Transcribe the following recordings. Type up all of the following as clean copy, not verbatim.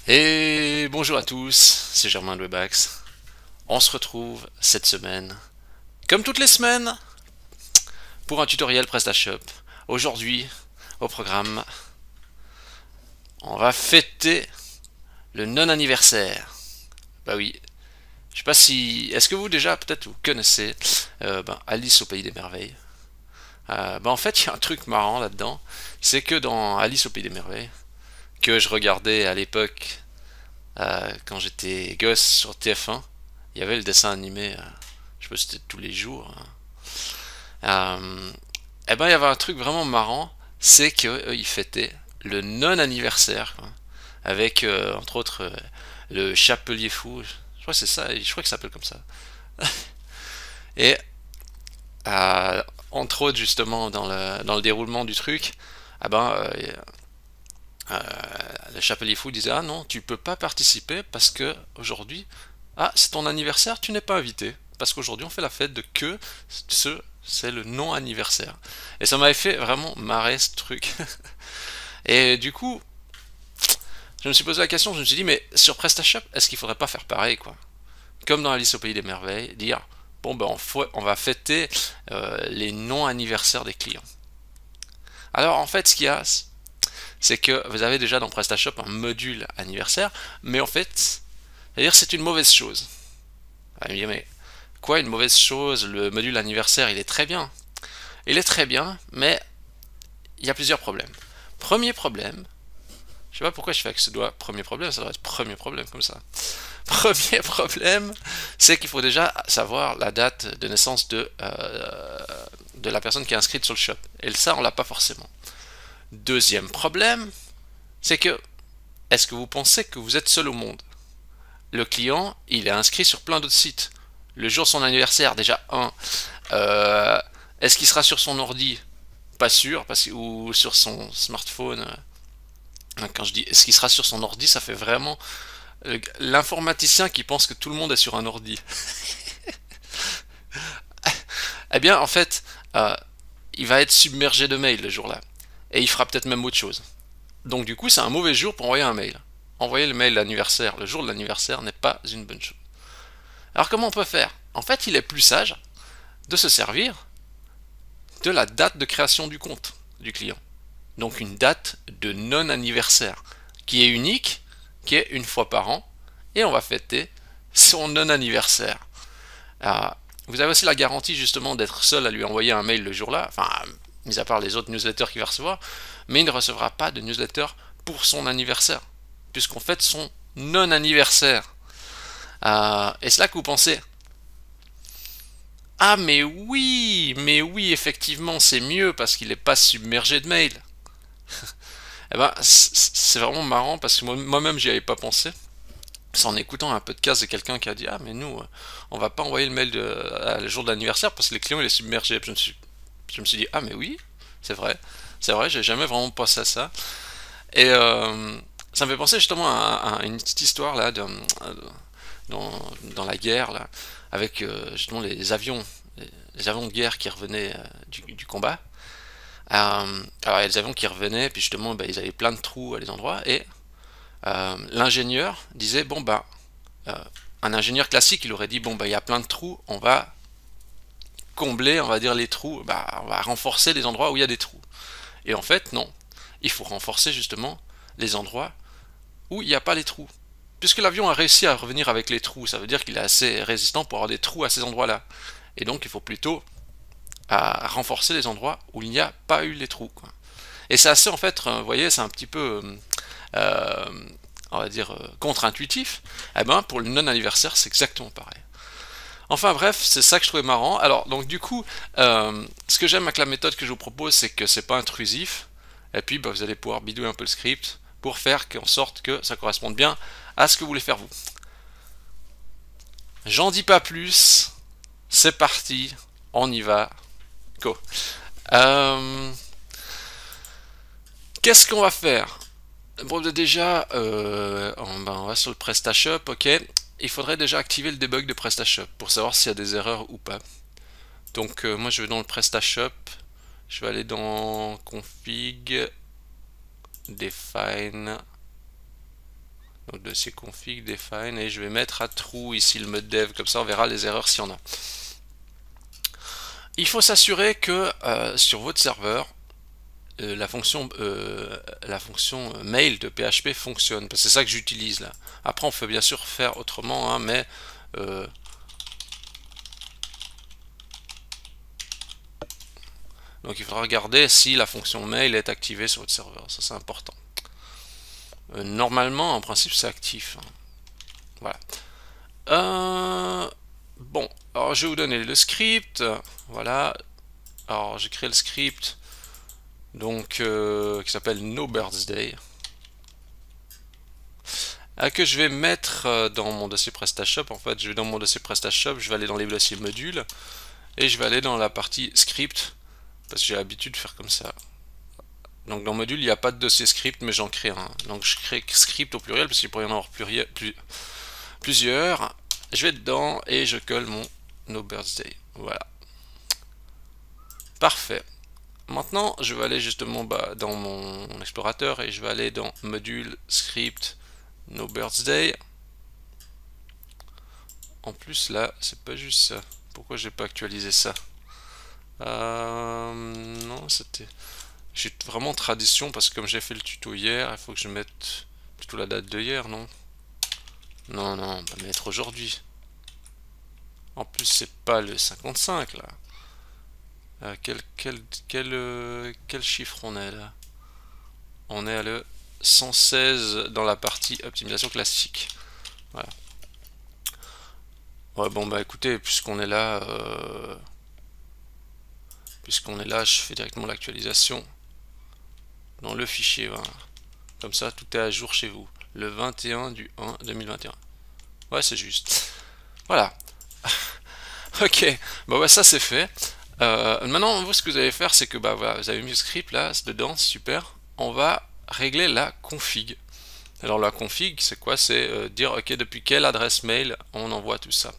Et bonjour à tous, c'est Germain de Webax. On se retrouve cette semaine, comme toutes les semaines, pour un tutoriel PrestaShop. Aujourd'hui, au programme, on va fêter le non-anniversaire. Bah oui, je sais pas si... Est-ce que vous déjà, peut-être vous connaissez Alice au Pays des Merveilles. En fait, il y a un truc marrant là-dedans, c'est que dans Alice au Pays des Merveilles, que je regardais à l'époque quand j'étais gosse sur TF1, il y avait le dessin animé, je sais pas si c'était tous les jours. Et ben il y avait un truc vraiment marrant, c'est qu'ils fêtaient le non-anniversaire, quoi, avec entre autres le Chapelier Fou, je crois que c'est ça, je crois que ça s'appelle comme ça. Et entre autres justement dans le déroulement du truc, ah ben euh, le Chapelier Fou disait ah non tu peux pas participer parce que aujourd'hui c'est ton anniversaire, tu n'es pas invité parce qu'aujourd'hui on fait la fête de que c'est le non anniversaire. Et ça m'avait fait vraiment marrer ce truc. Et du coup je me suis posé la question, je me suis dit mais sur PrestaShop est-ce qu'il faudrait pas faire pareil quoi, comme dans Alice au Pays des Merveilles, dire bon ben on va fêter les non anniversaires des clients. Alors en fait ce qu'il y a, c'est que vous avez déjà dans PrestaShop un module anniversaire, mais en fait, c'est-à-dire c'est une mauvaise chose. Ah, mais quoi une mauvaise chose? Le module anniversaire, il est très bien. Il est très bien, mais il y a plusieurs problèmes. Premier problème, je sais pas pourquoi je fais avec ce doigt premier problème, ça doit être premier problème comme ça. Premier problème, c'est qu'il faut déjà savoir la date de naissance de la personne qui est inscrite sur le shop. Et ça, on l'a pas forcément. Deuxième problème, c'est que est-ce que vous pensez que vous êtes seul au monde? Le client, il est inscrit sur plein d'autres sites. Le jour de son anniversaire, déjà, euh, est-ce qu'il sera sur son ordi? Pas sûr, ou sur son smartphone. Quand je dis est-ce qu'il sera sur son ordi, ça fait vraiment l'informaticien qui pense que tout le monde est sur un ordi. Eh bien, en fait, il va être submergé de mails le jour-là. Et il fera peut-être même autre chose. Donc du coup, c'est un mauvais jour pour envoyer un mail. Envoyer le mail l'anniversaire, le jour de l'anniversaire, n'est pas une bonne chose. Alors comment on peut faire? En fait, il est plus sage de se servir de la date de création du compte du client. Donc une date de non-anniversaire qui est unique, qui est une fois par an, et on va fêter son non-anniversaire. Euh, vous avez aussi la garantie justement d'être seul à lui envoyer un mail le jour-là, enfin, mis à part les autres newsletters qu'il va recevoir, mais il ne recevra pas de newsletter pour son anniversaire, puisqu'on fête son non-anniversaire. Et c'est là que vous pensez, ah mais oui, effectivement, c'est mieux parce qu'il n'est pas submergé de mails. Eh ben, c'est vraiment marrant parce que moi-même j'y avais pas pensé. C'est en écoutant un podcast de quelqu'un qui a dit ah mais nous on va pas envoyer le mail le jour de l'anniversaire parce que les clients il est submergé. Je me suis dit ah mais oui, c'est vrai, j'ai jamais vraiment pensé à ça. Et ça me fait penser justement à une petite histoire là dans la guerre là, avec justement les avions de guerre qui revenaient du combat. Alors il y a des avions qui revenaient, puis justement ils avaient plein de trous à des endroits, et l'ingénieur disait bon euh, un ingénieur classique il aurait dit bon il y a plein de trous, on va combler, on va dire les trous, on va renforcer les endroits où il y a des trous. Et en fait non, il faut renforcer justement les endroits où il n'y a pas les trous. Puisque l'avion a réussi à revenir avec les trous, ça veut dire qu'il est assez résistant pour avoir des trous à ces endroits-là. Et donc il faut plutôt renforcer les endroits où il n'y a pas eu les trous, quoi. Et c'est assez en fait, vous voyez, c'est un petit peu, euh, on va dire, contre-intuitif. Eh ben, pour le non-anniversaire, c'est exactement pareil. Enfin bref, c'est ça que je trouvais marrant. Alors, donc du coup, ce que j'aime avec la méthode que je vous propose, c'est que c'est pas intrusif. Et puis, vous allez pouvoir bidouiller un peu le script pour faire en sorte que ça corresponde bien à ce que vous voulez faire vous. J'en dis pas plus. C'est parti. On y va. Go. Euh, Qu'est-ce qu'on va faire? Bon, déjà, on va sur le PrestaShop, ok. Il faudrait déjà activer le debug de PrestaShop pour savoir s'il y a des erreurs ou pas. Donc, moi, je vais dans le PrestaShop. Je vais aller dans Config, Define, Donc dossier config, define, et je vais mettre à true ici le mode dev, comme ça on verra les erreurs s'il y en a. Il faut s'assurer que sur votre serveur, la fonction mail de PHP fonctionne, parce que c'est ça que j'utilise là. Après on peut bien sûr faire autrement, hein, mais donc il faudra regarder si la fonction mail est activée sur votre serveur, ça c'est important. Normalement en principe c'est actif, hein. Voilà. Bon, alors je vais vous donner le script, voilà. Alors j'ai créé le script donc qui s'appelle No Birthday, que je vais mettre dans mon dossier PrestaShop. En fait, je vais dans mon dossier PrestaShop, je vais aller dans les dossiers modules et je vais aller dans la partie script parce que j'ai l'habitude de faire comme ça. Donc dans module, il n'y a pas de dossier script, mais j'en crée un. Donc je crée script au pluriel parce qu'il pourrait y en avoir plusieurs. Je vais dedans et je colle mon No Birthday. Voilà. Parfait. Maintenant, je vais aller justement dans mon explorateur et je vais aller dans module script No Birthday. En plus là, c'est pas juste ça. Pourquoi j'ai pas actualisé ça? Non, c'était... J'ai vraiment tradition parce que comme j'ai fait le tuto hier, il faut que je mette plutôt la date de hier, non? Non, on va mettre aujourd'hui. En plus, c'est pas le 55 là. Quel chiffre on est là? On est à le 116 dans la partie optimisation classique. Voilà. Ouais, bon bah écoutez, puisqu'on est là, je fais directement l'actualisation dans le fichier. Voilà. Comme ça, tout est à jour chez vous. Le 21 du 1 2021. Ouais, c'est juste. Voilà. Ok. Bon bah ça c'est fait. Maintenant, vous, ce que vous allez faire, c'est que bah voilà, vous avez mis le script là, dedans, super. On va régler la config. Alors la config, c'est quoi? C'est dire ok, depuis quelle adresse mail on envoie tout ça.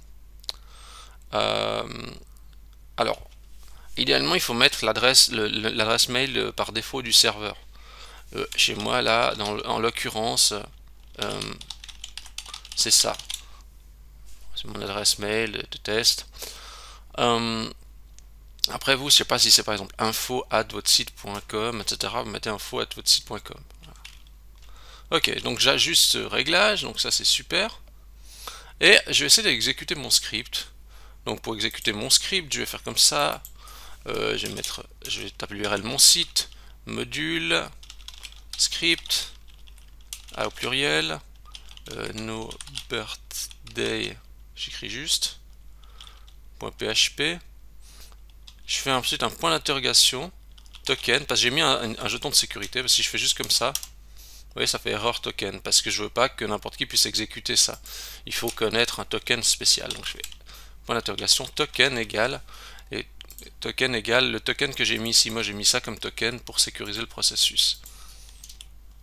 Alors, idéalement, il faut mettre l'adresse mail par défaut du serveur. Chez moi, là, en l'occurrence, c'est ça. C'est mon adresse mail de test. Après, vous, je sais pas si c'est par exemple info@votresite.com, etc. Vous mettez info@votresite.com. Voilà. Ok, donc j'ajuste ce réglage, donc ça c'est super. Et je vais essayer d'exécuter mon script. Donc pour exécuter mon script, je vais faire comme ça. Je vais taper l'URL mon site, module, script, au pluriel, no birthday, j'écris juste, .php. Je fais ensuite un point d'interrogation, token, parce que j'ai mis un jeton de sécurité, parce que si je fais juste comme ça, vous voyez, ça fait erreur token, parce que je veux pas que n'importe qui puisse exécuter ça. Il faut connaître un token spécial. Donc je fais point d'interrogation, token égale, et token égale le token que j'ai mis ici. Moi j'ai mis ça comme token pour sécuriser le processus.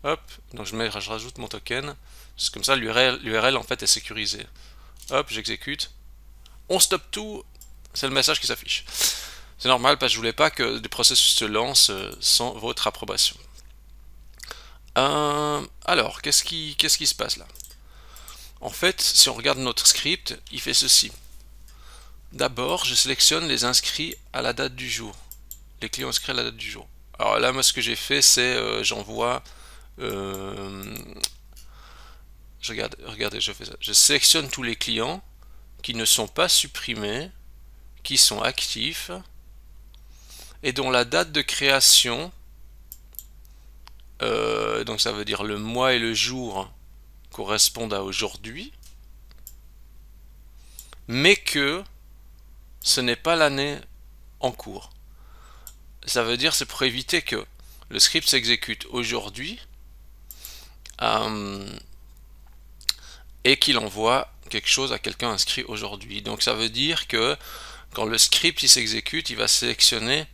Hop, donc je rajoute mon token, c'est comme ça l'URL en fait est sécurisée. Hop, j'exécute. On stoppe tout, c'est le message qui s'affiche. C'est normal parce que je voulais pas que des processus se lancent sans votre approbation. Alors, qu'est-ce qui se passe là? En fait, si on regarde notre script, il fait ceci. D'abord, je sélectionne les inscrits à la date du jour. Les clients inscrits à la date du jour. Alors là, moi, ce que j'ai fait, c'est j'envoie... regardez, je fais ça. Je sélectionne tous les clients qui ne sont pas supprimés, qui sont actifs, et dont la date de création, donc ça veut dire le mois et le jour correspondent à aujourd'hui, mais que ce n'est pas l'année en cours. Ça veut dire c'est pour éviter que le script s'exécute aujourd'hui et qu'il envoie quelque chose à quelqu'un inscrit aujourd'hui. Donc ça veut dire que quand le script s'exécute, il va sélectionner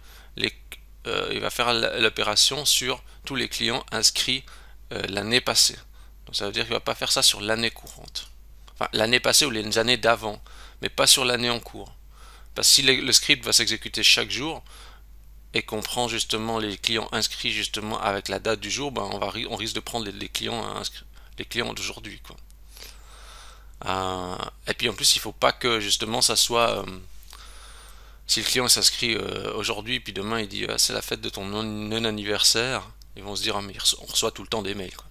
il va faire l'opération sur tous les clients inscrits l'année passée. Donc ça veut dire qu'il ne va pas faire ça sur l'année courante. Enfin, l'année passée ou les années d'avant, mais pas sur l'année en cours. Parce que si le script va s'exécuter chaque jour et qu'on prend justement les clients inscrits justement avec la date du jour, ben on risque de prendre les les clients d'aujourd'hui, quoi. Et puis en plus, il faut pas que justement ça soit si le client s'inscrit aujourd'hui, puis demain il dit c'est la fête de ton non-anniversaire, ils vont se dire ah, mais on reçoit tout le temps des mails, quoi.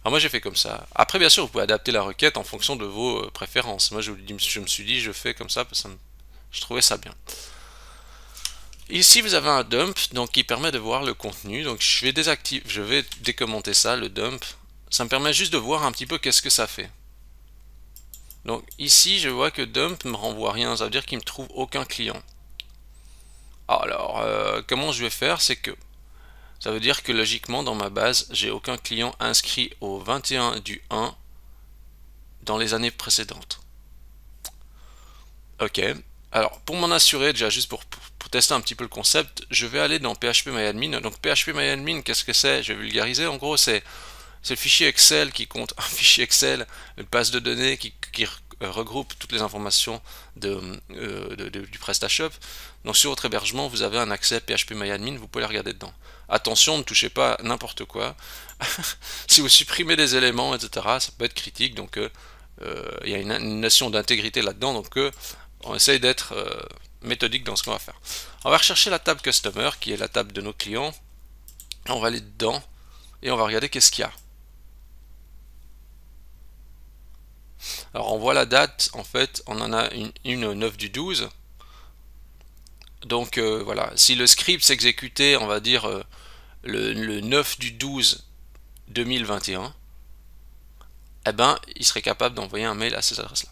Alors moi j'ai fait comme ça. Après bien sûr vous pouvez adapter la requête en fonction de vos préférences. Moi je me suis dit je fais comme ça parce que je trouvais ça bien. Ici vous avez un dump donc qui permet de voir le contenu. Donc je vais décommenter ça, le dump. Ça me permet juste de voir un petit peu qu'est-ce que ça fait. Donc ici je vois que dump me renvoie rien, ça veut dire qu'il me trouve aucun client. Alors comment je vais faire, c'est que ça veut dire que logiquement dans ma base j'ai aucun client inscrit au 21 du 1 dans les années précédentes. Ok, alors pour m'en assurer déjà juste pour tester un petit peu le concept, je vais aller dans phpMyAdmin. Donc phpMyAdmin, qu'est-ce que c'est? Je vais vulgariser, en gros c'est le fichier Excel qui compte un fichier Excel, une base de données qui regroupe toutes les informations du PrestaShop. Donc sur votre hébergement, vous avez un accès phpMyAdmin, vous pouvez les regarder dedans. Attention, ne touchez pas n'importe quoi. Si vous supprimez des éléments, etc., ça peut être critique. Donc il y a une notion d'intégrité là-dedans. Donc on essaye d'être méthodique dans ce qu'on va faire. On va rechercher la table Customer, qui est la table de nos clients. On va aller dedans et on va regarder qu'est-ce qu'il y a. Alors on voit la date, en fait, on en a une au 9 du 12. Donc voilà, si le script s'exécutait, on va dire le 9 du 12 2021, eh ben, il serait capable d'envoyer un mail à ces adresses-là.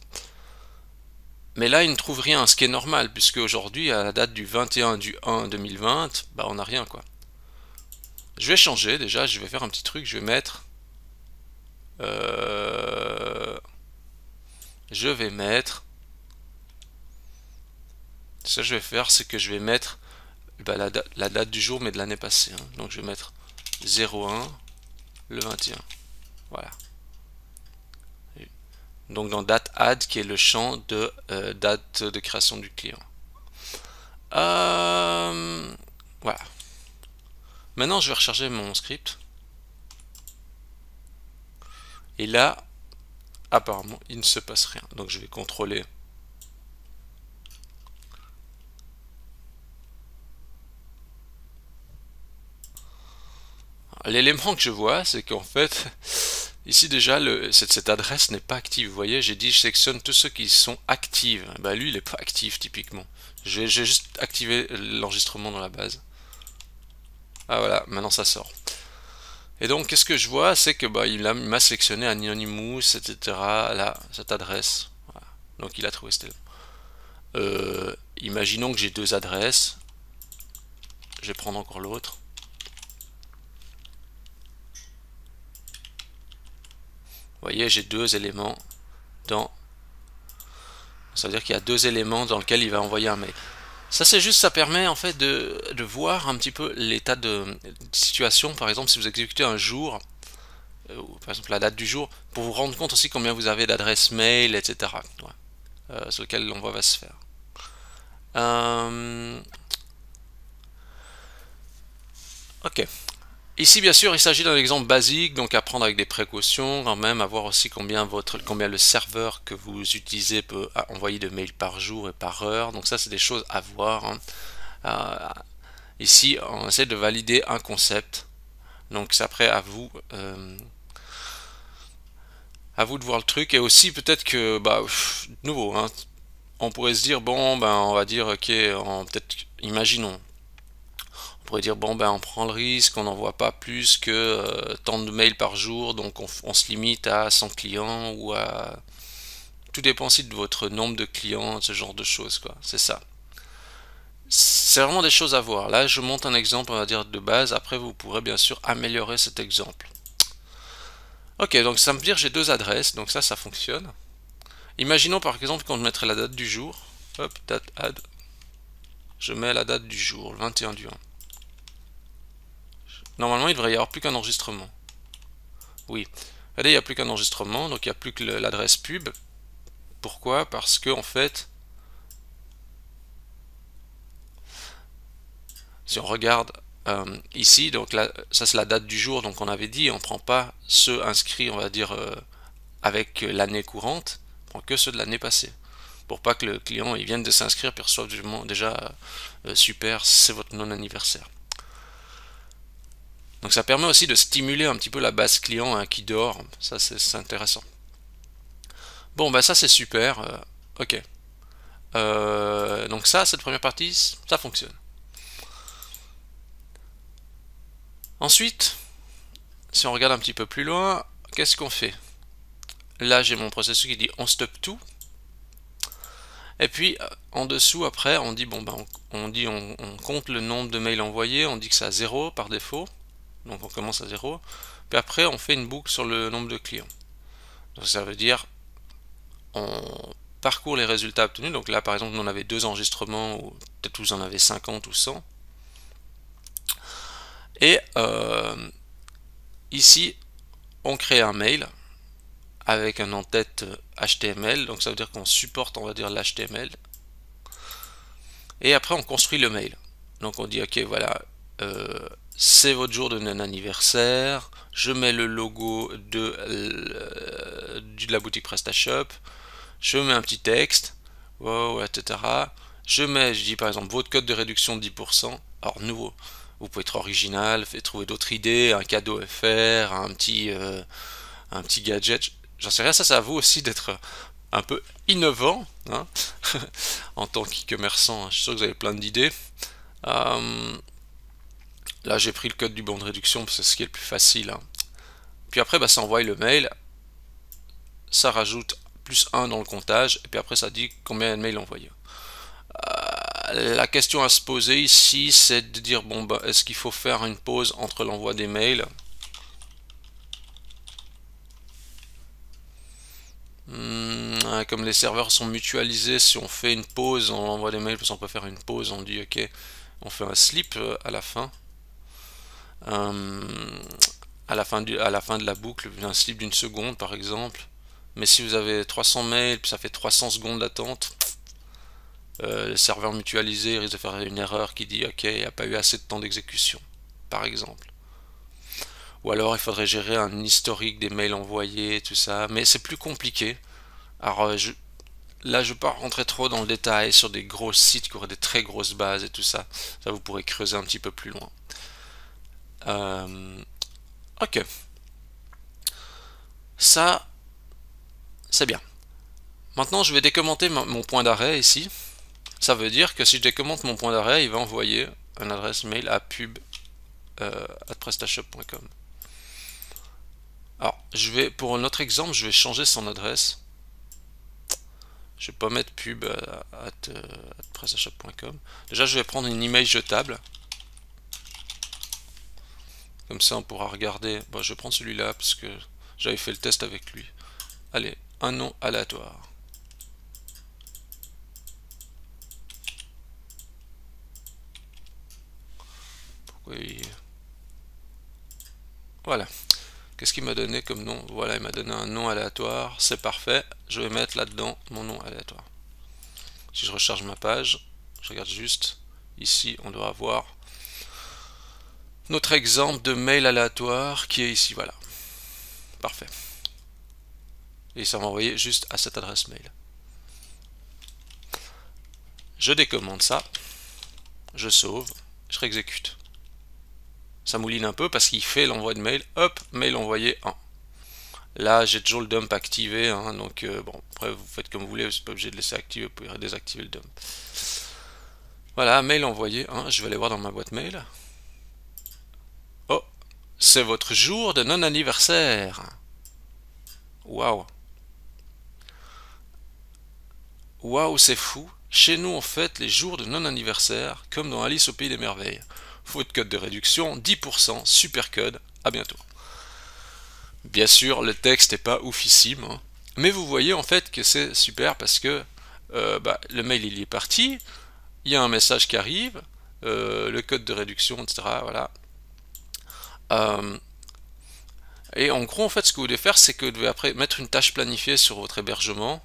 Mais là, il ne trouve rien, ce qui est normal, puisque aujourd'hui, à la date du 21 du 1 2020, bah, on n'a rien, quoi. Je vais changer, déjà, je vais faire un petit truc, je vais mettre... Ce que je vais faire, c'est que je vais mettre bah, la date du jour, mais de l'année passée. Hein. Donc je vais mettre 01 le 21. Voilà. Donc dans date add, qui est le champ de date de création du client. Voilà. Maintenant, je vais recharger mon script. Et là, apparemment, il ne se passe rien. Donc je vais contrôler. L'élément que je vois, c'est qu'en fait, ici déjà, cette adresse n'est pas active. Vous voyez, j'ai dit je sélectionne tous ceux qui sont actifs. Bah lui, il n'est pas actif typiquement. J'ai juste activé l'enregistrement dans la base. Ah voilà, maintenant ça sort. Et donc, qu'est-ce que je vois, c'est que bah, il m'a sélectionné Anonymous, etc. Là, cette adresse. Voilà. Donc il a trouvé cet élément. Imaginons que j'ai deux adresses. Je vais prendre encore l'autre. Vous voyez, j'ai deux éléments dans... Ça veut dire qu'il y a deux éléments dans lesquels il va envoyer un mail. Ça, c'est juste, ça permet en fait de voir un petit peu l'état de situation. Par exemple, si vous exécutez un jour, ou par exemple la date du jour, pour vous rendre compte aussi combien vous avez d'adresses mail, etc. Ouais. Sur lequel l'envoi va se faire. Ok. Ici, bien sûr, il s'agit d'un exemple basique, donc à prendre avec des précautions, quand même, à voir aussi combien le serveur que vous utilisez peut envoyer de mails par jour et par heure. Donc ça, c'est des choses à voir. Hein. Ici, on essaie de valider un concept. Donc c'est après à vous de voir le truc. Et aussi, peut-être que, bah, de nouveau, hein, on pourrait se dire, bon, ben, on va dire, ok, peut-être, imaginons. On pourrait dire bon ben on prend le risque, on n'envoie pas plus que tant de mails par jour, donc on se limite à 100 clients ou à... Tout dépend aussi de votre nombre de clients, ce genre de choses, quoi. C'est ça. C'est vraiment des choses à voir. Là je monte un exemple, on va dire de base, après vous pourrez bien sûr améliorer cet exemple. Ok, donc ça me dire j'ai deux adresses, donc ça fonctionne. Imaginons par exemple qu'on mettrait la date du jour. Hop, date add. Je mets la date du jour, le 21 du 1. Normalement, il devrait y avoir plus qu'un enregistrement. Oui. Regardez, il n'y a plus qu'un enregistrement, donc il n'y a plus que l'adresse pub. Pourquoi? Parce que, en fait, si on regarde Ici, donc là, ça c'est la date du jour, donc on avait dit, on prend pas ceux inscrits, on va dire, avec l'année courante, on prend que ceux de l'année passée. Pour pas que le client il vienne de s'inscrire, perçoive déjà super, c'est votre non-anniversaire. Donc ça permet aussi de stimuler un petit peu la base client hein, qui dort, ça c'est intéressant. Bon bah ça c'est super, ok. Donc ça, cette première partie, ça fonctionne. Ensuite, si on regarde un petit peu plus loin, qu'est-ce qu'on fait? Là, j'ai mon processus qui dit on stop tout. Et puis, en dessous, après, on dit bon, ben, on compte le nombre de mails envoyés, on dit que c'est à 0 par défaut. Donc, on commence à 0. Puis après, on fait une boucle sur le nombre de clients. Donc, ça veut dire, on parcourt les résultats obtenus. Donc là, par exemple, on avait 2 enregistrements, ou peut-être vous en avez 50 ou 100. Et ici, on crée un mail avec un en-tête HTML, donc ça veut dire qu'on supporte, on va dire, l'HTML. Et après, on construit le mail. Donc on dit, ok, voilà, c'est votre jour de non-anniversaire, je mets le logo de la boutique PrestaShop, je mets un petit texte, wow, etc. Je dis par exemple, votre code de réduction de 10%, alors nouveau. Vous pouvez être original, trouver d'autres idées, un cadeau offert, un petit gadget, j'en sais rien, ça c'est à vous aussi d'être un peu innovant hein, en tant qu'e-commerçant, je suis sûr que vous avez plein d'idées. Là j'ai pris le code du bon de réduction parce que c'est ce qui est le plus facile. Hein. Puis après ça envoie le mail, ça rajoute +1 dans le comptage, et puis après ça dit combien de mails envoyés. La question à se poser ici c'est de dire bon bah est-ce qu'il faut faire une pause entre l'envoi des mails? Comme les serveurs sont mutualisés, si on fait une pause, on envoie des mails, parce qu'on peut faire une pause, on dit ok, on fait un sleep à la fin. À la fin de la boucle, un sleep d'une seconde par exemple. Mais si vous avez 300 mails, puis ça fait 300 secondes d'attente, le serveur mutualisé risque de faire une erreur qui dit ok, il n'y a pas eu assez de temps d'exécution, par exemple. Ou alors il faudrait gérer un historique des mails envoyés, tout ça, mais c'est plus compliqué. Alors là je ne vais pas rentrer trop dans le détail sur des gros sites qui auraient des très grosses bases et tout ça. Ça vous pourrez creuser un petit peu plus loin. Ok. Ça, c'est bien. Maintenant je vais décommenter mon point d'arrêt ici. Ça veut dire que si je décommente mon point d'arrêt, il va envoyer une adresse mail à pub@prestashop.com. Alors, pour notre exemple, je vais changer son adresse. Je vais pas mettre pub@prestashop.com. Déjà, je vais prendre une email jetable. Comme ça, on pourra regarder. Bon, je vais prendre celui-là parce que j'avais fait le test avec lui. Allez, un nom aléatoire. Pourquoi Voilà. Qu'est-ce qu'il m'a donné comme nom? Voilà, il m'a donné un nom aléatoire. C'est parfait. Je vais mettre là-dedans mon nom aléatoire. Si je recharge ma page, je regarde juste. Ici, on doit avoir notre exemple de mail aléatoire qui est ici. Voilà. Parfait. Et ça va envoyer juste à cette adresse mail. Je décommande ça. Je sauve. Je réexécute. Ça mouline un peu parce qu'il fait l'envoi de mail. Hop, mail envoyé 1. Là, j'ai toujours le dump activé, hein, donc bon, après vous faites comme vous voulez, vous n'êtes pas obligé de laisser activer, vous pouvez désactiver le dump. Voilà, mail envoyé, hein, je vais aller voir dans ma boîte mail. Oh, c'est votre jour de non-anniversaire. Waouh. Waouh, c'est fou. Chez nous, on fête les jours de non-anniversaire, comme dans Alice au Pays des Merveilles. Votre code de réduction, 10%, super code, à bientôt. Bien sûr, le texte n'est pas oufissime, hein, mais vous voyez en fait que c'est super parce que le mail il est parti, il y a un message qui arrive, le code de réduction, etc. Voilà. Et en gros, en fait, ce que vous devez faire, c'est que vous devez après mettre une tâche planifiée sur votre hébergement.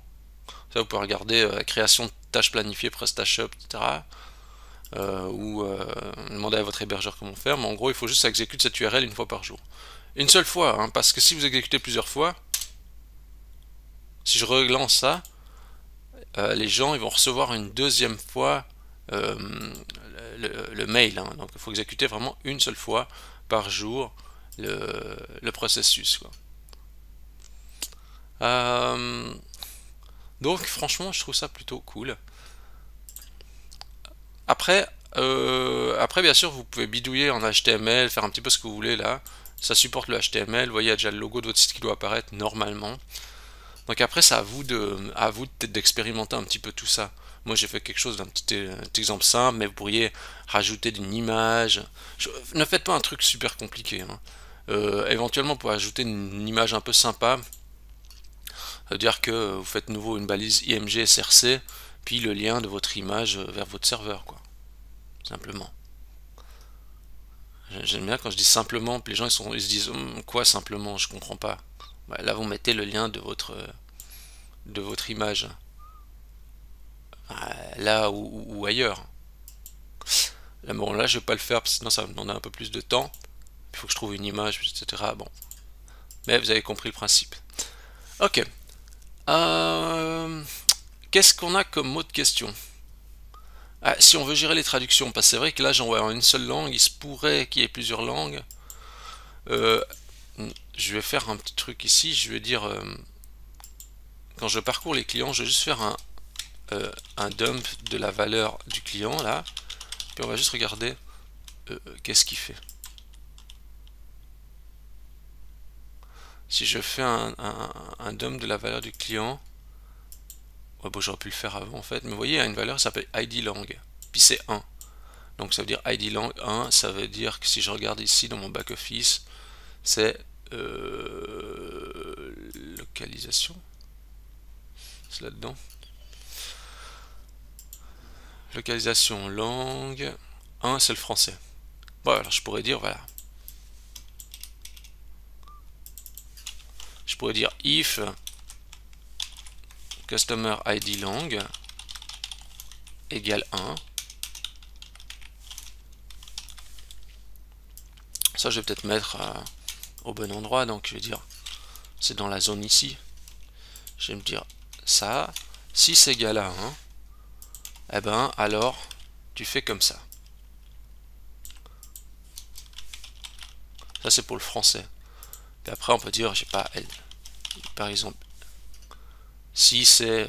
Ça, vous pouvez regarder création de tâches planifiées, PrestaShop, etc. ou demandez à votre hébergeur comment faire, mais en gros il faut juste que ça exécute cette URL une fois par jour. Une seule fois, hein, parce que si vous exécutez plusieurs fois, si je relance ça, les gens ils vont recevoir une deuxième fois le mail, hein. Donc il faut exécuter vraiment une seule fois par jour le processus, quoi. Donc franchement je trouve ça plutôt cool. Après, bien sûr vous pouvez bidouiller en HTML, faire un petit peu ce que vous voulez là. Ça supporte le HTML, vous voyez il y a déjà le logo de votre site qui doit apparaître normalement. Donc après c'est à vous d'expérimenter un petit peu tout ça. Moi j'ai fait quelque chose d'un petit exemple simple, mais vous pourriez rajouter une image. Ne faites pas un truc super compliqué, hein. Éventuellement vous pouvez ajouter une image un peu sympa. C'est-à-dire que vous faites nouveau une balise IMG SRC, puis le lien de votre image vers votre serveur, quoi. Simplement. J'aime bien quand je dis simplement, puis les gens ils se disent quoi simplement, je comprends pas. Bah, là vous mettez le lien de votre image. Là ou ailleurs. Là, bon, là je vais pas le faire parce que sinon ça va me demander un peu plus de temps. Il faut que je trouve une image, etc. Bon. Mais vous avez compris le principe. Ok. Qu'est-ce qu'on a comme mot de question? Si on veut gérer les traductions, parce que c'est vrai que là j'envoie en une seule langue, il se pourrait qu'il y ait plusieurs langues. Je vais faire un petit truc ici, je vais dire quand je parcours les clients, je vais juste faire un dump de la valeur du client là, puis on va juste regarder qu'est-ce qu'il fait. Si je fais un dump de la valeur du client, ouais, bon, j'aurais pu le faire avant en fait, mais vous voyez, il y a une valeur qui s'appelle ID lang, puis c'est 1. Donc ça veut dire ID lang 1, ça veut dire que si je regarde ici dans mon back office, c'est localisation, c'est là-dedans. Localisation langue 1, c'est le français. Bon, alors je pourrais dire, voilà. Je pourrais dire if customer ID lang égale 1. Ça, je vais peut-être mettre au bon endroit, donc je vais dire, c'est dans la zone ici. Je vais me dire ça, si c'est égal à 1, eh ben alors tu fais comme ça. Ça c'est pour le français. Et après on peut dire, je sais pas, par exemple, si c'est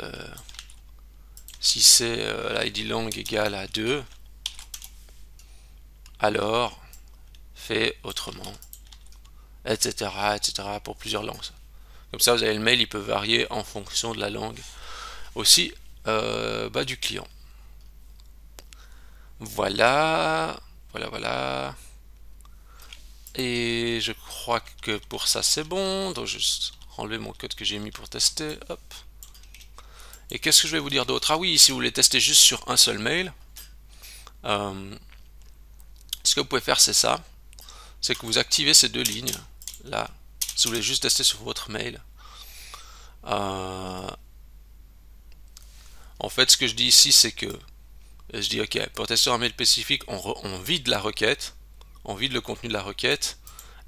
l'ID lang égale à 2, alors fait autrement, etc., etc., pour plusieurs langues. Comme ça vous avez le mail, il peut varier en fonction de la langue aussi du client. Voilà, voilà. Et je crois que pour ça c'est bon. Donc je vais juste enlever mon code que j'ai mis pour tester. Hop. Et qu'est-ce que je vais vous dire d'autre? Ah oui, si vous voulez tester juste sur un seul mail, ce que vous pouvez faire c'est ça. C'est que vous activez ces deux lignes là. Si vous voulez juste tester sur votre mail. En fait ce que je dis ici c'est que je dis ok, pour tester un mail spécifique, on vide la requête, on vide le contenu de la requête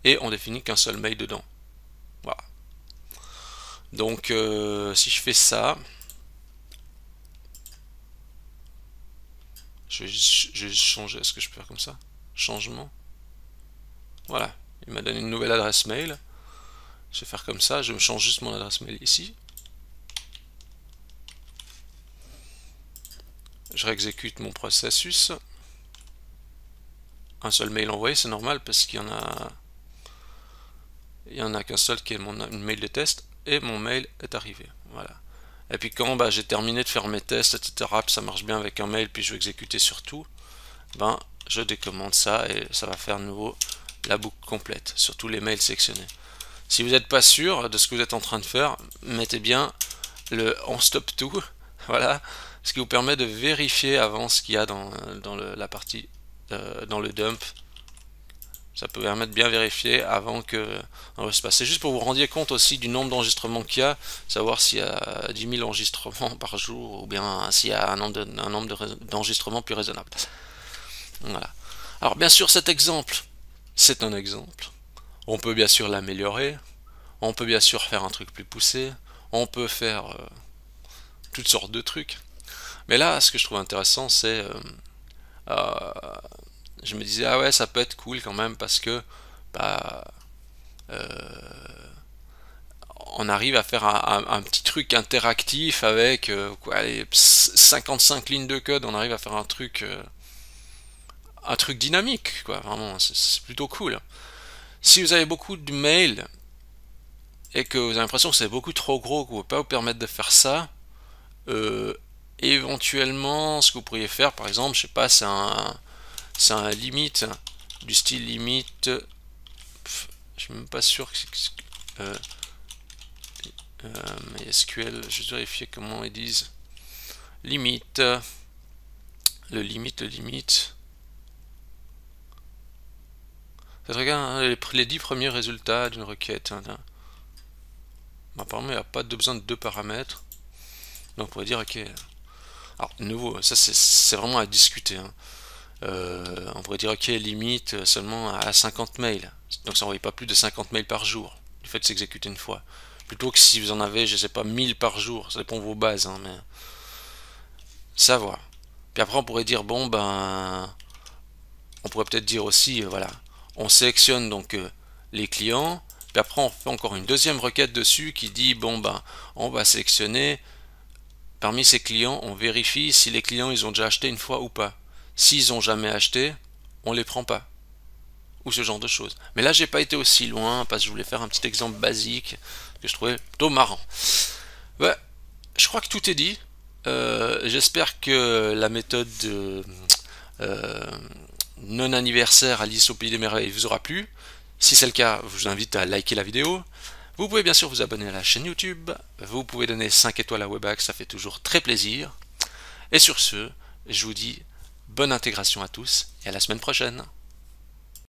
et on définit qu'un seul mail dedans. Voilà. Donc si je fais ça, je vais juste changer. Est-ce que je peux faire comme ça? Changement. Voilà. Il m'a donné une nouvelle adresse mail. Je vais faire comme ça. Je me change juste mon adresse mail ici. Je réexécute mon processus. Un seul mail envoyé, c'est normal parce qu'il y en a qu'un seul qui est mon mail de test et mon mail est arrivé. Voilà. Et puis quand j'ai terminé de faire mes tests, etc., puis ça marche bien avec un mail, puis je vais exécuter sur tout, je décommande ça et ça va faire de nouveau la boucle complète sur tous les mails sélectionnés. Si vous n'êtes pas sûr de ce que vous êtes en train de faire, mettez bien le on stop tout, voilà, ce qui vous permet de vérifier avant ce qu'il y a dans la partie, dans le dump. Ça peut permettre de bien vérifier avant que se passe. C'est juste pour vous rendre compte aussi du nombre d'enregistrements qu'il y a, savoir s'il y a 10 000 enregistrements par jour ou bien s'il y a un nombre d'enregistrements plus raisonnable. Voilà. Alors bien sûr cet exemple, c'est un exemple. On peut bien sûr l'améliorer, on peut bien sûr faire un truc plus poussé, on peut faire toutes sortes de trucs. Mais là, ce que je trouve intéressant, c'est... euh, je me disais, ah ouais, ça peut être cool quand même parce que bah, on arrive à faire un petit truc interactif avec quoi, allez, 55 lignes de code, on arrive à faire un truc dynamique, quoi, vraiment, c'est plutôt cool. Si vous avez beaucoup de mails et que vous avez l'impression que c'est beaucoup trop gros, que vous ne pouvez pas vous permettre de faire ça, euh, éventuellement, ce que vous pourriez faire, par exemple, je sais pas, c'est un limite, du style limite, je suis même pas sûr que MySQL, je vais vérifier comment ils disent. Limite, le limite. Regarde les 10 premiers résultats d'une requête. Apparemment, il n'y a pas besoin de deux paramètres. Donc, on pourrait dire, ok. Alors, de nouveau, ça c'est vraiment à discuter. Hein. On pourrait dire, ok, limite seulement à 50 mails. Donc, ça n'envoie pas plus de 50 mails par jour. Du fait de s'exécuter une fois. Plutôt que si vous en avez, je sais pas, 1000 par jour. Ça dépend de vos bases, hein, mais savoir. Puis après, on pourrait dire, bon, ben, on pourrait peut-être dire aussi, voilà, on sélectionne donc les clients, puis après on fait encore une deuxième requête dessus qui dit, bon, ben, on va sélectionner parmi ces clients, on vérifie si les clients ils ont déjà acheté une fois ou pas. S'ils ont jamais acheté, on les prend pas. Ou ce genre de choses. Mais là, j'ai pas été aussi loin parce que je voulais faire un petit exemple basique que je trouvais plutôt marrant. Ouais, je crois que tout est dit. J'espère que la méthode euh, non anniversaire Alice au Pays des Merveilles vous aura plu. Si c'est le cas, je vous invite à liker la vidéo. Vous pouvez bien sûr vous abonner à la chaîne YouTube. Vous pouvez donner 5 étoiles à Webax, ça fait toujours très plaisir. Et sur ce, je vous dis bonne intégration à tous et à la semaine prochaine.